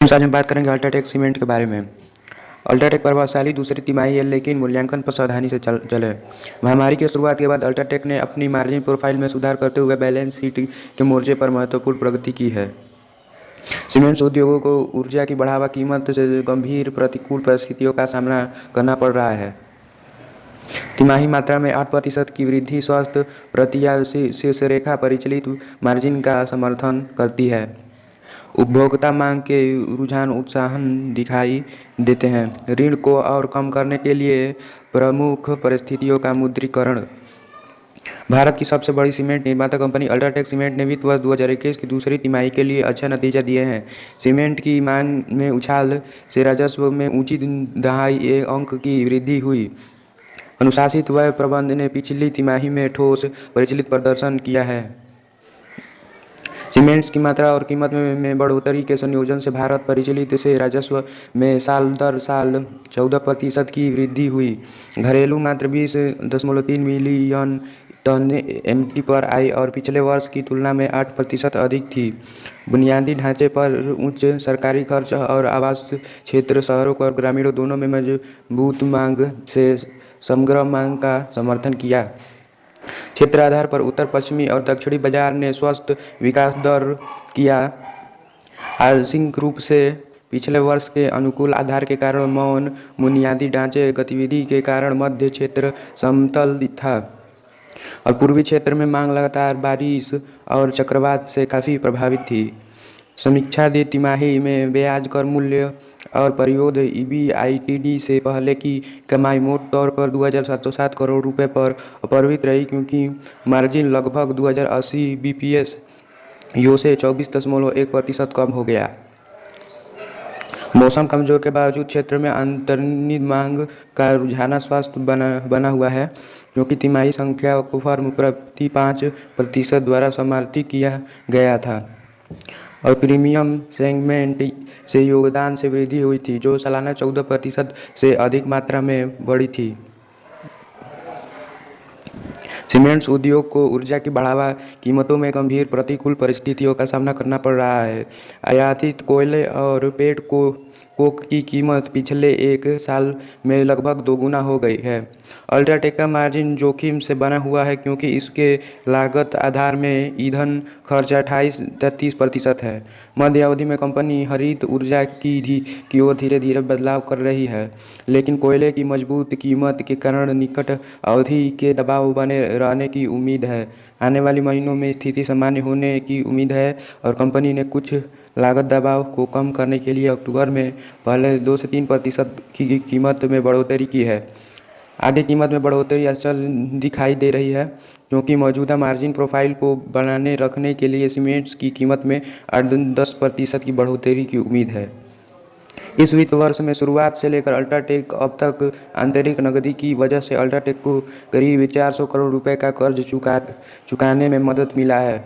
आज हम बात करेंगे अल्ट्राटेक सीमेंट के बारे में। अल्ट्राटेक प्रभावशाली दूसरी तिमाही है, लेकिन मूल्यांकन पर सावधानी से चले। महामारी की शुरुआत के बाद अल्ट्राटेक ने अपनी मार्जिन प्रोफाइल में सुधार करते हुए बैलेंस शीट के मोर्चे पर महत्वपूर्ण प्रगति की है। सीमेंट उद्योगों को ऊर्जा की बढ़ावा कीमत से गंभीर प्रतिकूल परिस्थितियों का सामना करना पड़ रहा है। तिमाही मात्रा में 8% की वृद्धि स्वस्थ प्रतिया शीर्ष रेखा परिचालित मार्जिन का समर्थन करती है। उपभोक्ता मांग के रुझान उत्साहन दिखाई देते हैं। ऋण को और कम करने के लिए प्रमुख परिस्थितियों का मुद्रीकरण। भारत की सबसे बड़ी सीमेंट निर्माता कंपनी अल्ट्राटेक सीमेंट ने वित्त वर्ष 2021 की दूसरी तिमाही के लिए अच्छा नतीजा दिए हैं। सीमेंट की मांग में उछाल से राजस्व में ऊंची दहाई अंक की वृद्धि हुई। अनुशासित व्यय प्रबंधन ने पिछली तिमाही में ठोस परिचालित प्रदर्शन किया है। सीमेंट्स की मात्रा और कीमत में बढ़ोतरी के संयोजन से भारत परिचालित से राजस्व में साल दर साल 14% की वृद्धि हुई। घरेलू मात्र 20.3 मिलियन टन एमटी पर आई और पिछले वर्ष की तुलना में 8% अधिक थी। बुनियादी ढांचे पर उच्च सरकारी खर्च और आवास क्षेत्र शहरों और ग्रामीणों दोनों में मजबूत मांग से समग्र मांग का समर्थन किया। क्षेत्र आधार पर उत्तर पश्चिमी और दक्षिणी बाजार ने स्वस्थ विकास दर किया। आंशिक रूप से पिछले वर्ष के अनुकूल आधार के कारण मौन बुनियादी ढांचे गतिविधि के कारण मध्य क्षेत्र समतल था और पूर्वी क्षेत्र में मांग लगातार बारिश और चक्रवात से काफ़ी प्रभावित थी। समीक्षा दी तिमाही में ब्याज कर मूल्य और परिशोध ईबीआईटीडी से पहले की कमाई मोटे तौर पर 2,707 करोड़ रुपए पर अपरिवर्तित रही, क्योंकि मार्जिन लगभग 2,080 बीपीएस यो से 24.1% कम हो गया। मौसम कमजोर के बावजूद क्षेत्र में अंतर्निहित मांग का रुझान स्वस्थ बना हुआ है, क्योंकि तिमाही संख्या को फर्म प्रति 5% द्वारा समर्थित किया गया था और प्रीमियम सेगमेंट से योगदान से वृद्धि हुई थी, जो सालाना 14% से अधिक मात्रा में बढ़ी थी। सीमेंट्स उद्योग को ऊर्जा की बढ़ावा कीमतों में गंभीर प्रतिकूल परिस्थितियों का सामना करना पड़ रहा है। आयातित कोयले और पेट कोक की कीमत पिछले एक साल में लगभग दोगुना हो गई है। अल्ट्राटेक का मार्जिन जोखिम से बना हुआ है, क्योंकि इसके लागत आधार में ईंधन खर्च 28-33% है। मध्य अवधि में कंपनी हरित ऊर्जा की ओर धीरे धीरे बदलाव कर रही है, लेकिन कोयले की मजबूत कीमत के कारण निकट अवधि के दबाव बने रहने की उम्मीद है। आने वाले महीनों में स्थिति सामान्य होने की उम्मीद है और कंपनी ने कुछ लागत दबाव को कम करने के लिए अक्टूबर में पहले 2 से 3% की कीमत में बढ़ोतरी की है। आगे कीमत में बढ़ोतरी अचल दिखाई दे रही है, क्योंकि मौजूदा मार्जिन प्रोफाइल को बनाए रखने के लिए सीमेंट्स की कीमत में 8-10% की बढ़ोतरी की उम्मीद है। इस वित्त वर्ष में शुरुआत से लेकर अल्ट्राटेक अब तक आंतरिक नकदी की वजह से अल्ट्राटेक को करीब 400 करोड़ रुपए का कर्ज चुकाने में मदद मिला है।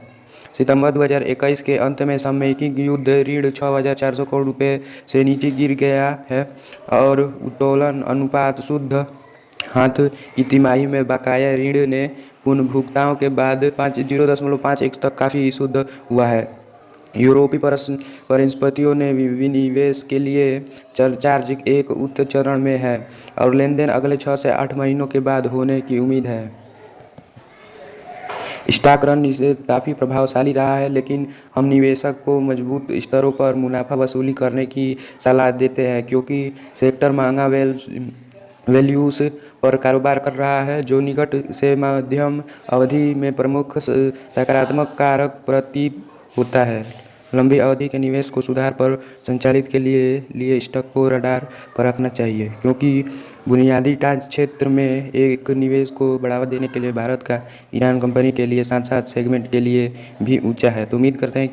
सितंबर 2021 के अंत में सामयिक युद्ध ऋण 6,400 करोड़ रुपए से नीचे गिर गया है और उत्तोलन अनुपात शुद्ध हाथ की तिमाही में बकाया ऋण ने पुनर्भुगतानों के बाद 0.5x तक काफ़ी शुद्ध हुआ है। यूरोपीय परिसंपत्तियों ने विनिवेश के लिए चार्ज एक उच्च चरण में है और लेनदेन अगले 6 से 8 महीनों के बाद होने की उम्मीद है। स्टॉक ऋण निषेध काफ़ी प्रभावशाली रहा है, लेकिन हम निवेशक को मजबूत स्तरों पर मुनाफा वसूली करने की सलाह देते हैं, क्योंकि सेक्टर महंगा वैल्यूज पर कारोबार कर रहा है, जो निकट से मध्यम अवधि में प्रमुख सकारात्मक कारक प्रतीत होता है। लंबी अवधि के निवेश को सुधार पर संचालित के लिए स्टॉक को रडार पर रखना चाहिए, क्योंकि बुनियादी ढांचे क्षेत्र में एक निवेश को बढ़ावा देने के लिए भारत का ईरान कंपनी के लिए साथ साथ सेगमेंट के लिए भी ऊंचा है। तो उम्मीद करते हैं